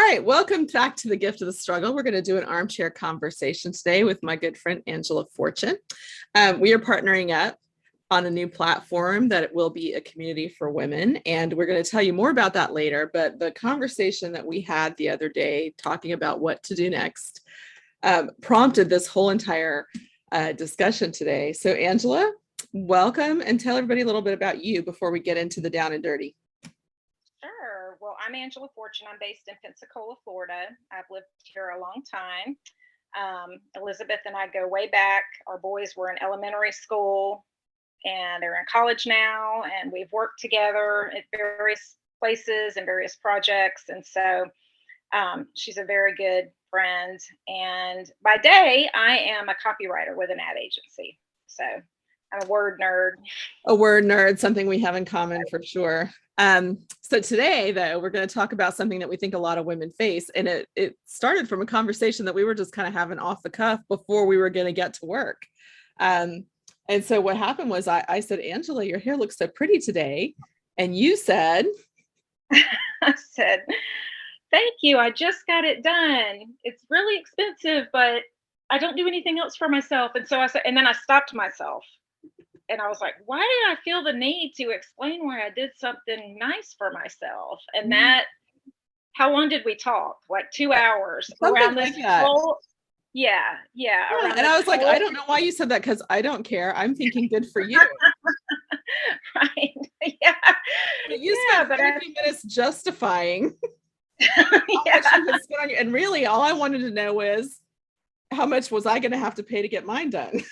right, welcome back to the Gift of the Struggle. We're going to do an armchair conversation today with my good friend Angela Fortune. We are partnering up on a new platform that it will be a community for women, and we're going to tell you more about that later. But the conversation that we had the other day talking about what to do next prompted this whole entire discussion today. So Angela, welcome, and tell everybody a little bit about you before we get into the down and dirty. Sure. Well, I'm Angela Fortune. I'm based in Pensacola, Florida. I've lived here a long time. Elizabeth and I go way back. Our boys were in elementary school and they're in college now, and we've worked together at various places and various projects. And so she's a very good friend. And by day, I am a copywriter with an ad agency. So I'm a word nerd. A word nerd, something we have in common for sure. So today, though, we're going to talk about something that we think a lot of women face. And it started from a conversation that we were just kind of having off the cuff before we were going to get to work. And so what happened was I said, Angela, your hair looks so pretty today. And you said, I said, thank you. I just got it done. It's really expensive, but I don't do anything else for myself. And so I said, and then I stopped myself. And I was like, why did I feel the need to explain why I did something nice for myself? And that, how long did we talk? Like 2 hours around this whole, yeah. And I was like, I don't know why you said that, because I don't care. I'm thinking good for you. Right. Yeah. But you spent 30 minutes justifying how much you had spent on you. And really, all I wanted to know was, how much was I going to have to pay to get mine done?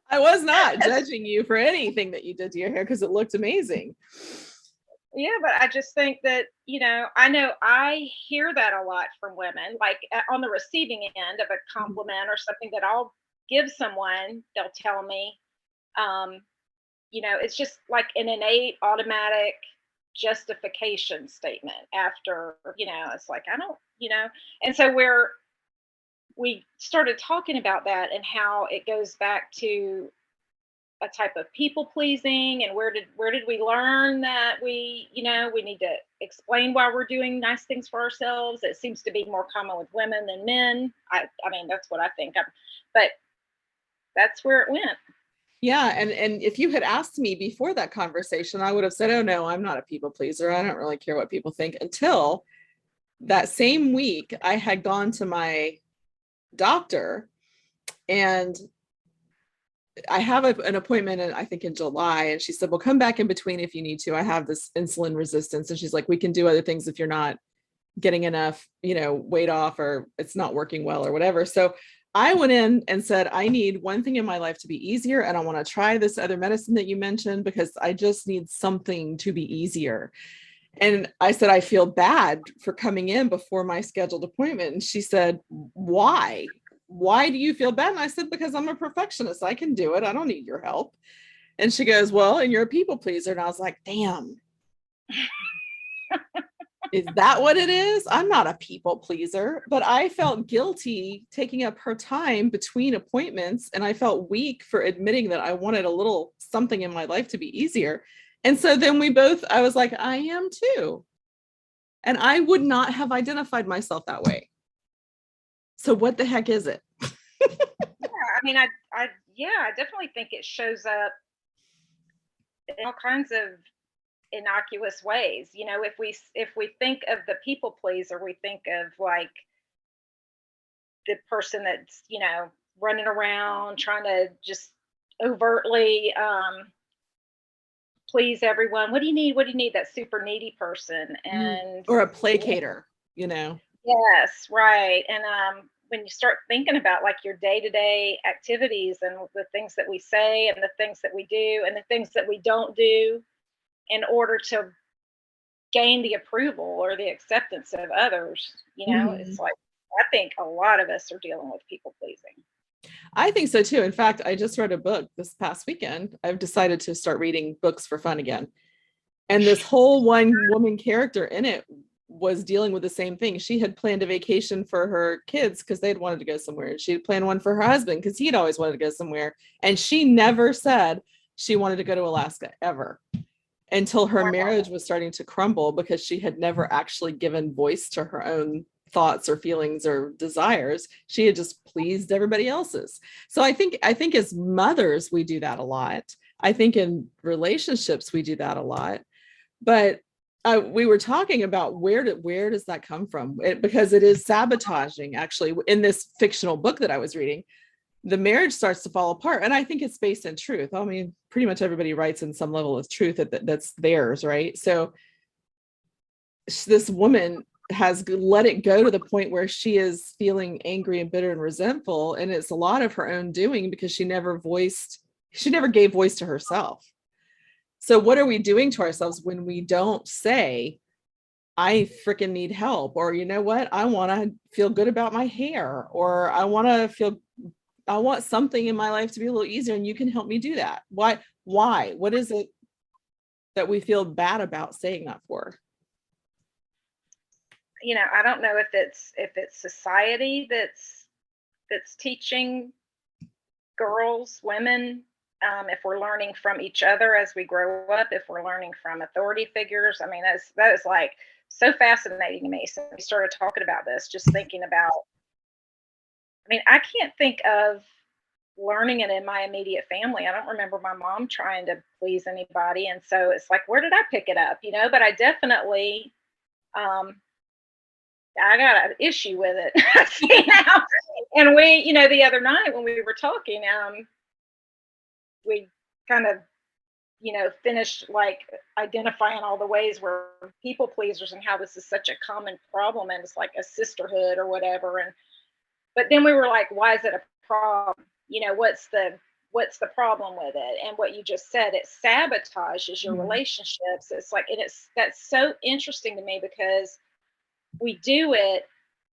I was not judging you for anything that you did to your hair, because it looked amazing. Yeah, but I just think that, I know I hear that a lot from women, like on the receiving end of a compliment or something that I'll give someone, they'll tell me, it's just like an innate automatic justification statement after, it's like, I don't, and so we started talking about that and how it goes back to a type of people pleasing, and where did we learn that we need to explain why we're doing nice things for ourselves. It seems to be more common with women than men. I mean, that's what I think. But that's where it went. Yeah. And if you had asked me before that conversation, I would have said, oh no, I'm not a people pleaser. I don't really care what people think. Until that same week, I had gone to my doctor, and I have an appointment I think in July, and she said, well, come back in between if you need to. I have this insulin resistance. And she's like, we can do other things if you're not getting enough, weight off, or it's not working well or whatever. So I went in and said, I need one thing in my life to be easier, and I want to try this other medicine that you mentioned, because I just need something to be easier. And I said, I feel bad for coming in before my scheduled appointment. And she said, why? Why do you feel bad? And I said, because I'm a perfectionist. I can do it. I don't need your help. And she goes, well, and you're a people pleaser. And I was like, damn. Is that what it is? I'm not a people pleaser, but I felt guilty taking up her time between appointments. And I felt weak for admitting that I wanted a little something in my life to be easier. And so then I was like, I am too. And I would not have identified myself that way. So what the heck is it? Yeah, I mean, I definitely think it shows up in all kinds of innocuous ways. If we think of the people pleaser, we think of like the person that's running around trying to just overtly please everyone. What do you need? What do you need? That super needy person, or a placater, Yes, right. And when you start thinking about like your day-to-day activities and the things that we say and the things that we do and the things that we don't do in order to gain the approval or the acceptance of others, it's like, I think a lot of us are dealing with people pleasing. I think so too. In fact, I just read a book this past weekend. I've decided to start reading books for fun again. And this whole one woman character in it was dealing with the same thing. She had planned a vacation for her kids because they'd wanted to go somewhere. And she had planned one for her husband because he'd always wanted to go somewhere. And she never said she wanted to go to Alaska ever. until her Wow. marriage was starting to crumble because she had never actually given voice to her own thoughts or feelings or desires. She had just pleased everybody else's. So I think as mothers, we do that a lot. I think in relationships, we do that a lot. But we were talking about where does that come from? Because it is sabotaging, actually. In this fictional book that I was reading, the marriage starts to fall apart. And I think it's based in truth. I mean, pretty much everybody writes in some level of truth that's theirs, right? So this woman has let it go to the point where she is feeling angry and bitter and resentful. And it's a lot of her own doing because she never gave voice to herself. So what are we doing to ourselves when we don't say, I freaking need help, or you know what, I want to feel good about my hair, or I want something in my life to be a little easier and you can help me do that. Why? What is it that we feel bad about saying that for? I don't know if it's society that's teaching girls, women, if we're learning from each other as we grow up, if we're learning from authority figures. I mean, that is like so fascinating to me. So we started talking about this, just thinking about, I mean, I can't think of learning it in my immediate family. I don't remember my mom trying to please anybody. And so it's like, where did I pick it up? But I definitely, I got an issue with it. And we, the other night when we were talking, we kind of, finished like identifying all the ways where people pleasers and how this is such a common problem and it's like a sisterhood or whatever. But then we were like, why is it a problem? What's the problem with it? And what you just said, it sabotages your relationships. It's like, that's so interesting to me because we do it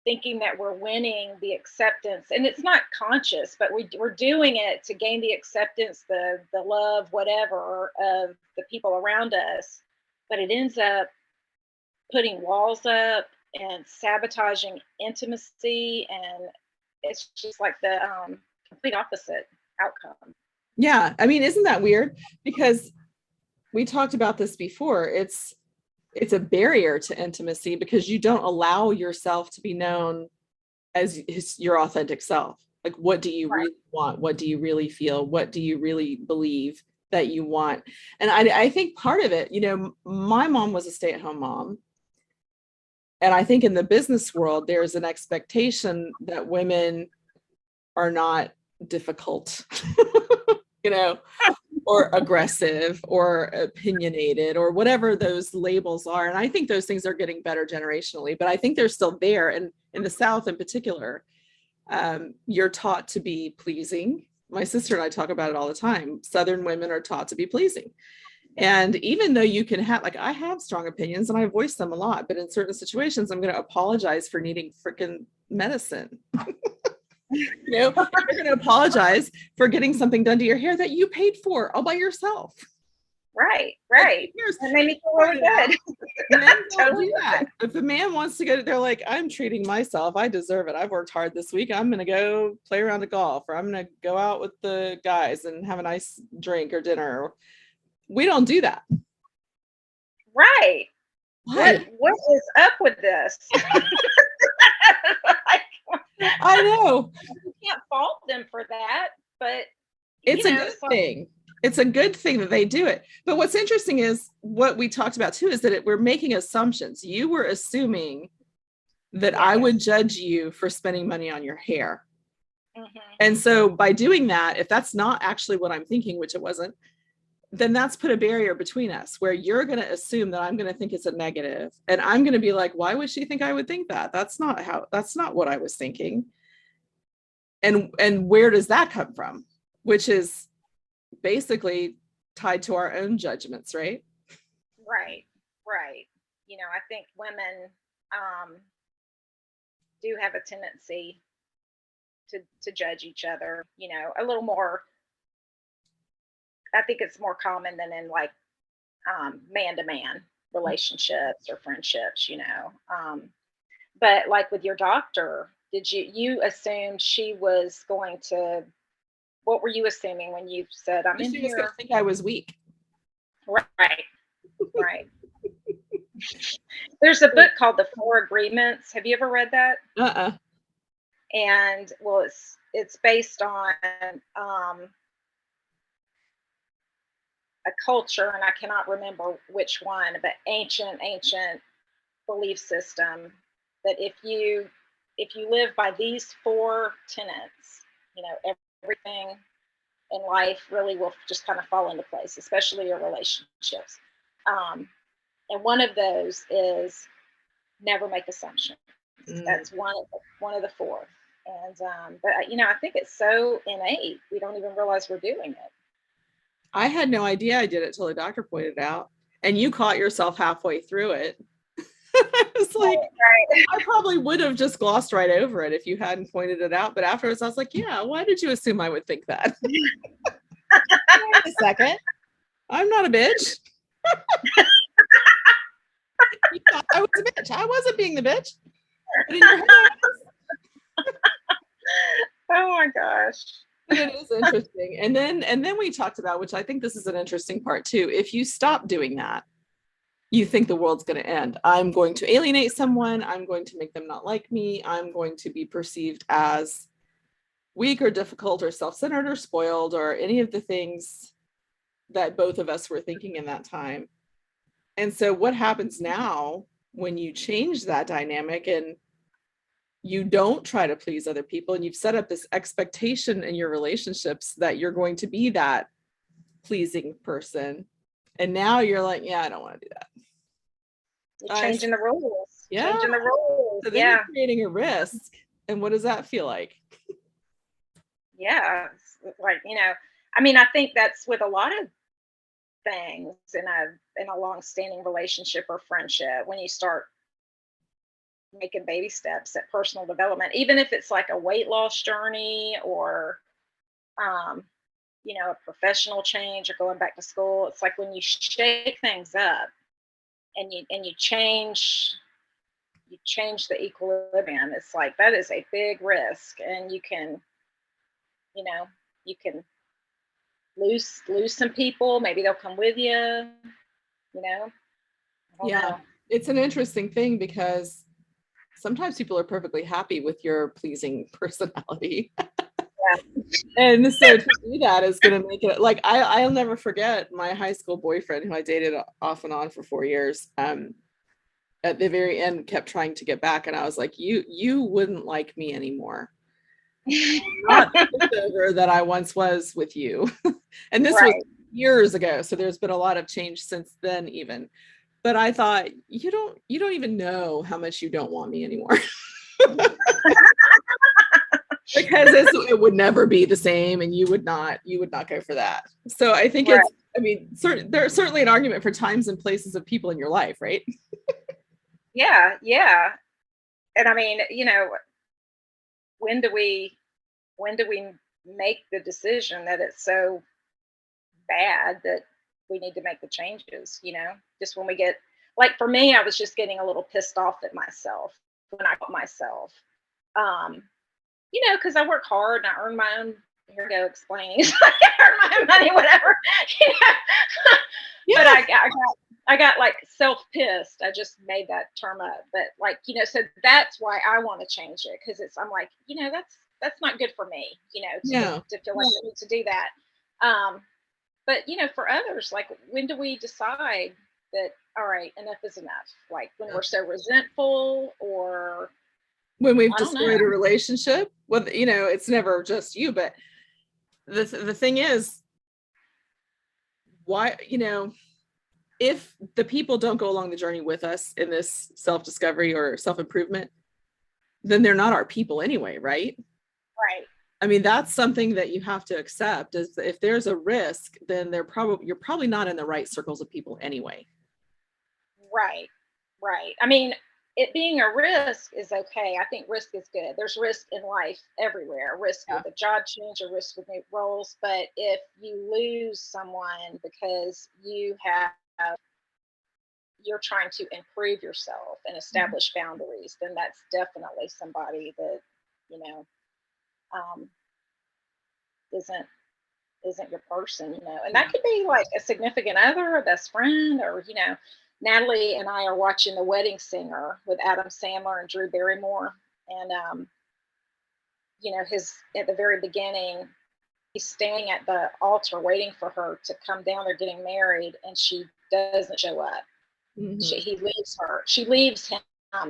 thinking that we're winning the acceptance, and it's not conscious, but we're doing it to gain the acceptance, the love, whatever, of the people around us. But it ends up putting walls up and sabotaging intimacy, and it's just like the complete opposite outcome. Yeah, I mean, isn't that weird? Because we talked about this before. It's a barrier to intimacy because you don't allow yourself to be known as your authentic self. Like, what do you really want? What do you really feel? What do you really believe that you want? And I think part of it, my mom was a stay-at-home mom. And I think in the business world, there's an expectation that women are not difficult, or aggressive or opinionated or whatever those labels are. And I think those things are getting better generationally, but I think they're still there. And in the South in particular, you're taught to be pleasing. My sister and I talk about it all the time. Southern women are taught to be pleasing. And even though you can have, like, I have strong opinions and I voice them a lot, but in certain situations, I'm going to apologize for needing freaking medicine. You're going to apologize for getting something done to your hair that you paid for all by yourself. Right. That made me feel really good. Men don't do that. If a man wants to go, they're like, I'm treating myself. I deserve it. I've worked hard this week. I'm going to go play around the golf, or I'm going to go out with the guys and have a nice drink or dinner. We don't do that. Right. What is up with this? I know. You can't fault them for that, but it's a good thing. It's a good thing that they do it. But what's interesting is what we talked about too, is that we're making assumptions. You were assuming that I would judge you for spending money on your hair. And so by doing that, if that's not actually what I'm thinking, which it wasn't, then that's put a barrier between us where you're going to assume that I'm going to think it's a negative. And I'm going to be like, why would she think I would think that? That's not what I was thinking. And where does that come from? Which is basically tied to our own judgments, right? Right. I think women do have a tendency to judge each other, a little more. I think it's more common than in like man-to-man relationships or friendships, But like with your doctor, did you assumed she was going to? What were you assuming when you said, "I'm in She was here"? going to think I was weak. Right. Right. There's a book called The Four Agreements. Have you ever read that? Uh-uh. And well, it's based on a culture, and I cannot remember which one, but ancient belief system that if you live by these four tenets, everything in life really will just kind of fall into place, especially your relationships. Um, and one of those is never make assumptions. Mm. That's one of the four. And but I think it's so innate we don't even realize we're doing it. I had no idea I did it till the doctor pointed it out. And you caught yourself halfway through it. It's like, Right. I probably would have just glossed right over it if you hadn't pointed it out. But afterwards, I was like, yeah, why did you assume I would think that? Wait a second. I'm not a bitch. You thought I was a bitch. I wasn't being the bitch. But in your head, Oh my gosh. but it is interesting. And then we talked about, which I think this is an interesting part too. If you stop doing that, you think the world's going to end. I'm going to alienate someone. I'm going to make them not like me. I'm going to be perceived as weak or difficult or self-centered or spoiled or any of the things that both of us were thinking in that time. And so what happens now when you change that dynamic and you don't try to please other people and you've set up this expectation in your relationships that you're going to be that pleasing person, and now you're like, yeah, I don't want to do that. You're changing the rules. Yeah. Changing the rules. So then you're creating a risk. And what does that feel like? Yeah. Like, I think that's with a lot of things in a long-standing relationship or friendship. When you start making baby steps at personal development, even if it's like a weight loss journey or um, a professional change or going back to school, it's like when you shake things up and you change the equilibrium, it's like that is a big risk, and you can lose some people. Maybe they'll come with you. I don't know. It's an interesting thing because sometimes people are perfectly happy with your pleasing personality. Yeah. And so to do that is going to make it like, I'll never forget my high school boyfriend who I dated off and on for 4 years. At the very end kept trying to get back. And I was like, you wouldn't like me anymore. Not over that I once was with you. And this was years ago. So there's been a lot of change since then even. But I thought, you don't even know how much you don't want me anymore. Because it would never be the same, and you would not go for that. So I think there's certainly an argument for times and places of people in your life, right? Yeah. And I mean, when do we make the decision that it's so bad that we need to make the changes? Just when we get, like, for me, I was just getting a little pissed off at myself when I caught myself. Because I work hard and I earn my own, here we go explaining, I earn my own money, whatever. But I got like self-pissed. I just made that term up. But like, so that's why I want to change it, because I'm like, that's not good for me, to feel like I need to do that. But for others, like, when do we decide that, all right, enough is enough? Like when we're so resentful, or when we've destroyed a relationship. Well, it's never just you, but the thing is, why, if the people don't go along the journey with us in this self-discovery or self-improvement, then they're not our people anyway, right? Right. I mean, that's something that you have to accept, is if there's a risk, then you're probably not in the right circles of people anyway. Right. I mean, it being a risk is okay. I think risk is good. There's risk in life everywhere. Risk with a job change, or risk with new roles. But if you lose someone because you're trying to improve yourself and establish boundaries, then that's definitely somebody that, um, isn't isn't your person, you know. And that could be like a significant other, a best friend, or, you know, Natalie and I are watching The Wedding Singer with Adam Sandler and Drew Barrymore. And, you know, his, at the very beginning, he's standing at the altar waiting for her to come down. They're getting married, and she doesn't show up. He leaves her. She leaves him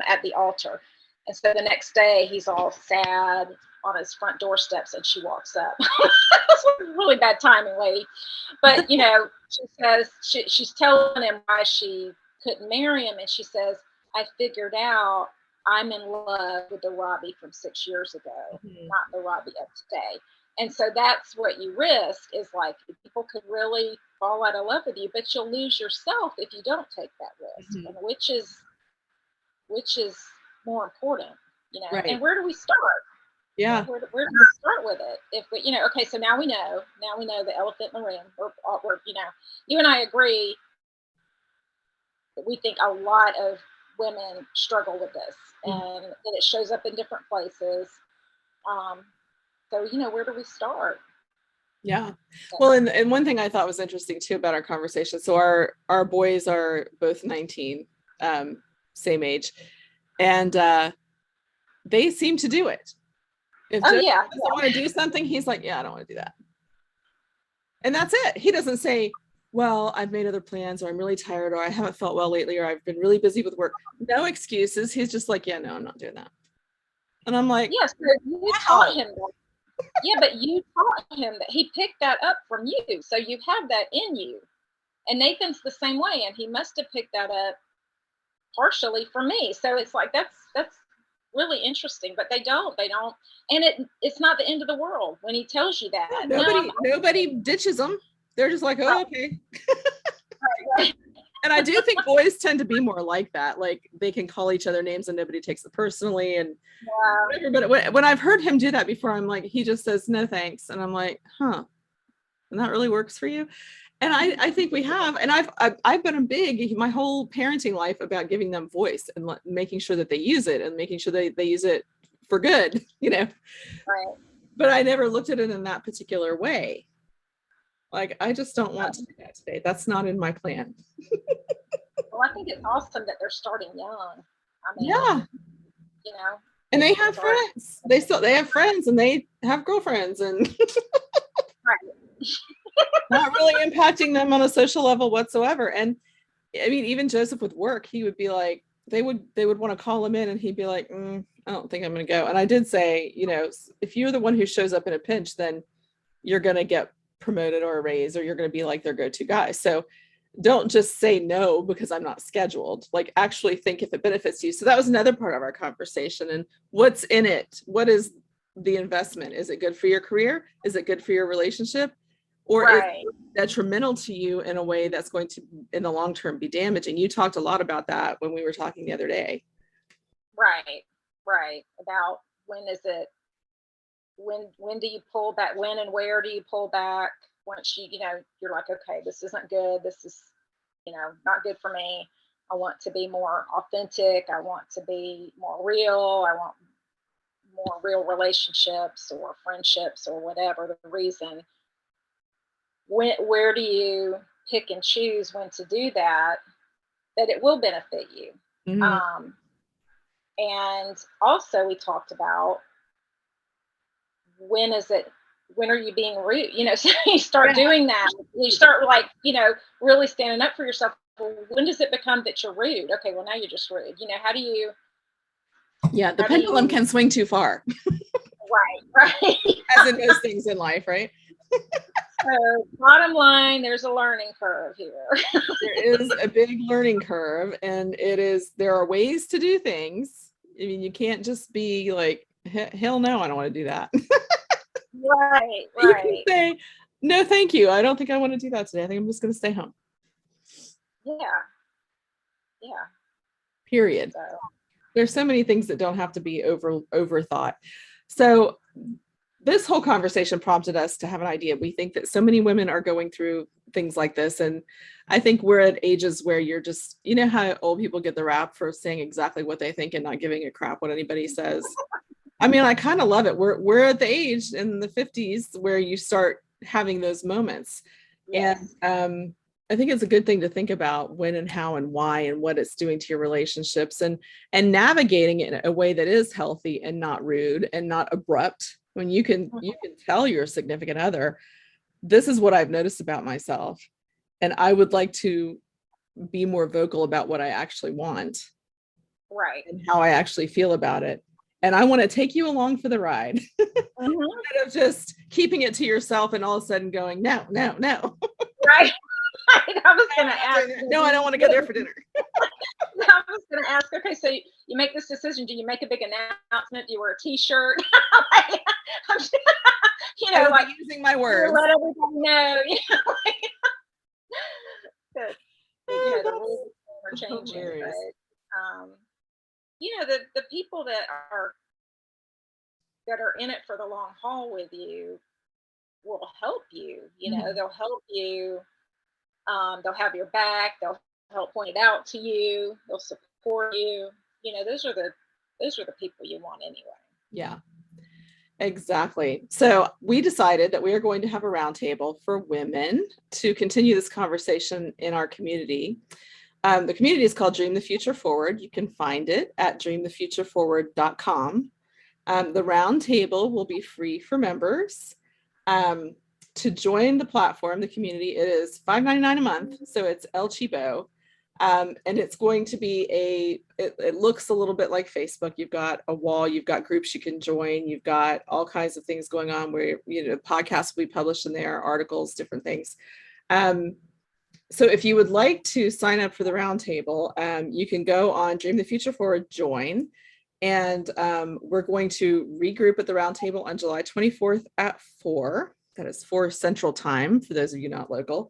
at the altar. And so the next day, he's all sad on his front doorsteps, and she walks up. That's really bad timing, lady. But, you know, she says, she's telling him why she couldn't marry him. And she says, I figured out I'm in love with the Robbie from 6 years ago, not the Robbie of today. And so that's what you risk, is like, people could really fall out of love with you, but you'll lose yourself if you don't take that risk. And which is more important, you know. Right. And where do we start? Yeah. Where do we start with it? If we, you know, okay, so now we know the elephant in the room. We're, you know, you and I agree that we think a lot of women struggle with this, and that it shows up in different places. So, you know, where do we start? Yeah. Well, and one thing I thought was interesting too about our conversation. So our boys are both 19, same age, and they seem to do it. If Joe doesn't want to do something, he's like, yeah, I don't want to do that. And that's it. He doesn't say, well, I've made other plans, or I'm really tired, or I haven't felt well lately, or I've been really busy with work. No excuses. He's just like, yeah, no, I'm not doing that. And I'm like, yes, you taught him that. Yeah, but you taught him that. He picked that up from you. So you have that in you. And Nathan's the same way. And he must have picked that up partially from me. So it's like, that's really interesting, but they don't, and it's not the end of the world when he tells you that. Nobody ditches them. They're just like, oh, okay. Right. And I do think boys tend to be more like that. Like, they can call each other names and nobody takes it personally, and whatever. But when I've heard him do that before, I'm like, he just says no thanks, and I'm like, huh, and that really works for you. And I think we have, and I've been big my whole parenting life about giving them voice and making sure that they use it, and making sure they use it for good, you know. Right. But I never looked at it in that particular way. Like, I just don't want to do that today. That's not in my plan. Well, I think it's awesome that they're starting young. I mean, yeah, you know. And they have friends. They have friends, and they have girlfriends, and right. not really impacting them on a social level whatsoever. And I mean, even Joseph with work, he would be like, they would want to call him in, and he'd be like, I don't think I'm going to go. And I did say, you know, if you're the one who shows up in a pinch, then you're going to get promoted or a raise, or you're going to be like their go-to guy. So don't just say no because I'm not scheduled. Like, actually think if it benefits you. So that was another part of our conversation. And what's in it? What is the investment? Is it good for your career? Is it good for your relationship? Or is it detrimental to you in a way that's going to, in the long term, be damaging? You talked a lot about that when we were talking the other day. Right. About when is it, when do you pull back? When and where do you pull back? Once you know, you're like, okay, this isn't good. This is, you know, not good for me. I want to be more authentic. I want to be more real. I want more real relationships or friendships or whatever the reason. Where do you pick and choose when to do that it will benefit you? And also we talked about, when are you being rude? You know, so you start doing that. You start, like, you know, really standing up for yourself. Well, when does it become that you're rude? Okay, well, now you're just rude. You know, how do you? Yeah, the pendulum can swing too far. Right. As in most things in life, right? So, bottom line, there's a learning curve here. There is a big learning curve, and there are ways to do things. I mean, you can't just be like, hell no, I don't want to do that. Right. You can say, no, thank you. I don't think I want to do that today. I think I'm just going to stay home. Yeah. Period. So. There's so many things that don't have to be overthought. So this whole conversation prompted us to have an idea. We think that so many women are going through things like this. And I think we're at ages where you're just, you know how old people get the rap for saying exactly what they think and not giving a crap what anybody says. I mean, I kind of love it. We're at the age in the 50s where you start having those moments. Yes. And I think it's a good thing to think about when and how and why and what it's doing to your relationships, and navigating it in a way that is healthy and not rude and not abrupt. When you can tell your significant other, this is what I've noticed about myself, and I would like to be more vocal about what I actually want Right. and how I actually feel about it. And I want to take you along for the ride. Instead of just keeping it to yourself and all of a sudden going, no, no, no. Right. I was going to ask. No, I don't want to go there for dinner. I was going to ask, okay, so you make this decision. Do you make a big announcement? Do you wear a t-shirt? You know, like using my words. Let everybody know. You know, like, you know, the rules are changing. But, you know, the people that are in it for the long haul with you will help you. You know, they'll help you. They'll have your back. They'll help point it out to you. They'll support you. You know, those are the people you want anyway. Yeah, exactly. So we decided that we are going to have a roundtable for women to continue this conversation in our community. The community is called Dream the Future Forward. You can find it at dreamthefutureforward.com. The roundtable will be free for members. To join the platform, the community, it is $5.99 a month, so it's El Cheapo. And it's going to be it looks a little bit like Facebook. You've got a wall, you've got groups you can join, you've got all kinds of things going on where, you know, podcasts will be published in there, articles, different things. So if you would like to sign up for the roundtable, you can go on Dream the Future Forward, join. And we're going to regroup at the roundtable on July 24th at 4. That is 4 Central Time for those of you not local.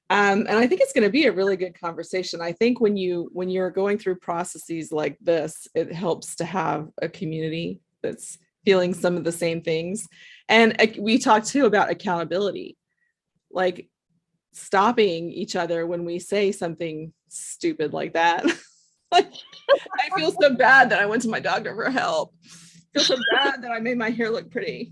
And I think it's going to be a really good conversation. I think when you're going through processes like this, it helps to have a community that's feeling some of the same things. And we talked too about accountability, like stopping each other when we say something stupid like that. Like, I feel so bad that I went to my doctor for help. I feel so bad that I made my hair look pretty.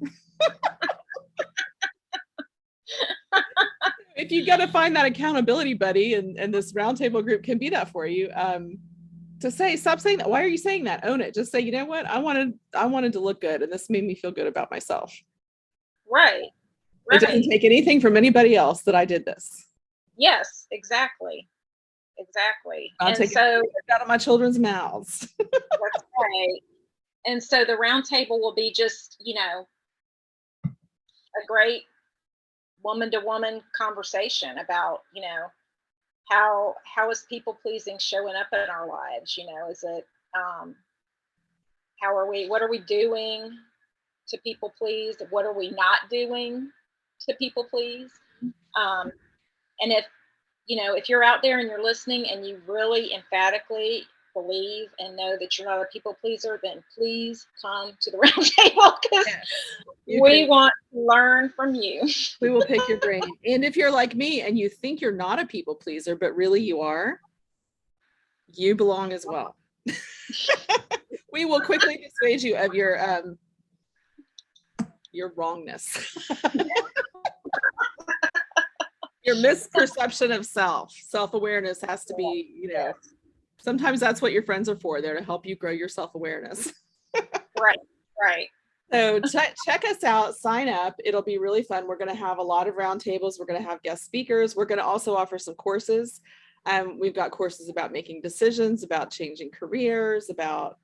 If you got to find that accountability buddy, and this roundtable group can be that for you, to say, stop saying that. Why are you saying that? Own it. Just say, you know what? I wanted to look good, and this made me feel good about myself. Right. It doesn't take anything from anybody else that I did this. Yes, exactly. I'll take it out of my children's mouths. That's right. And so the roundtable will be just, you know, a great woman to woman conversation about, you know, how is people pleasing showing up in our lives? You know, is it what are we doing to people please? What are we not doing to people please? And if you're out there and you're listening and you really emphatically believe and know that you're not a people pleaser, then please come to the roundtable, because we want to learn from you. We will pick your brain. And if you're like me and you think you're not a people pleaser, but really you are, you belong as well. We will quickly dissuade you of your wrongness. Your misperception of self-awareness has to be, you know, sometimes that's what your friends are for. They're to help you grow your self-awareness. Right. So check us out, sign up. It'll be really fun. We're going to have a lot of roundtables. We're going to have guest speakers. We're going to also offer some courses. We've got courses about making decisions, about changing careers, about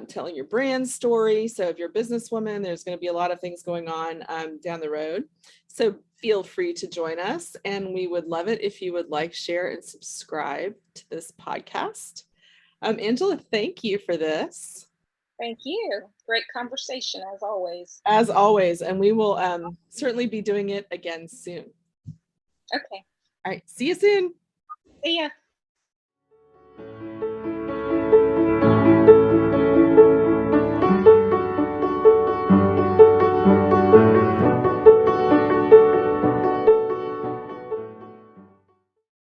telling your brand story. So if you're a businesswoman, there's going to be a lot of things going on down the road. So feel free to join us. And we would love it if you would like, share, and subscribe to this podcast. Angela, thank you for this. Thank you. Great conversation as always. As always. And we will certainly be doing it again soon. Okay. All right. See you soon. See ya.